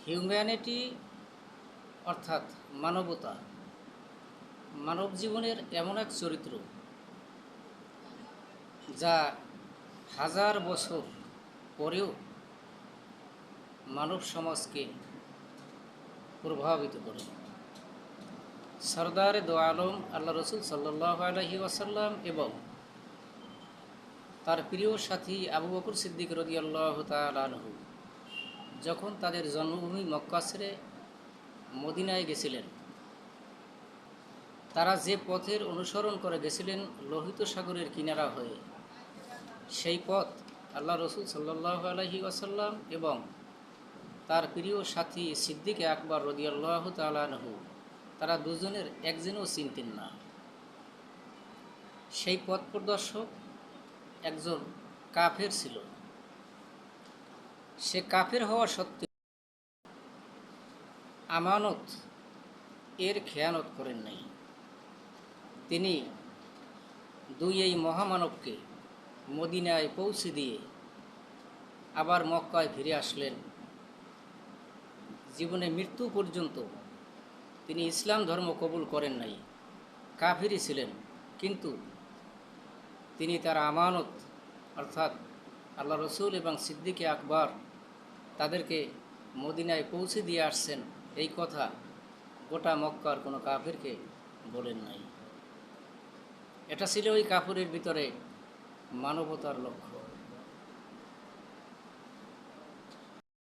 Humanity অর্থাৎ মানবতা, মানব জীবনের এমন এক চরিত্র যা হাজার বছর পরেও মানব সমাজকে প্রভাবিত করে। সরদার দো আলম আল্লাহ রসুল সাল্লাল্লাহু আলাইহি ওয়াসাল্লাম এবং তার প্রিয় সাথী আবু বকর সিদ্দিক রাদিয়াল্লাহু তাআলা আনহু যখন তাদের জন্মভূমি মক্কা ছেড়ে মদিনায় গেছিলেন, তারা যে পথের অনুসরণ করে গেছিলেন লোহিত সাগরের কিনারা হয়ে, সেই পথ আল্লাহ রসুল সাল্লাল্লাহু আলাইহি ওয়াসাল্লাম এবং তার প্রিয় সাথী সিদ্দিক আকবর রাদিয়াল্লাহু তাআলা আনহু তারা দুজনের একজনও চিনতেন না। সেই পথ প্রদর্শক একজন কাফের ছিল। সে কাফের হওয়া সত্ত্বেও আমানত এর খেয়ানত করেন নাই। তিনি এই মহামানবকে মদিনায় পৌঁছে দিয়ে আবার মক্কায় ফিরে আসলেন। জীবনে মৃত্যু পর্যন্ত তিনি ইসলাম ধর্ম কবুল করেন নাই, কাফিরই ছিলেন, কিন্তু তিনি তার আমানত অর্থাৎ আল্লাহ রসুল এবং সিদ্দিক আকবর তাদেরকে মদিনায় পৌঁছে দিয়ে আসছেন, এই কথা গোটা মক্কার কোনো কাফিরকে বলেন নাই। এটা ছিল ওই কাফিরের ভিতরে মানবতার লক্ষ্য।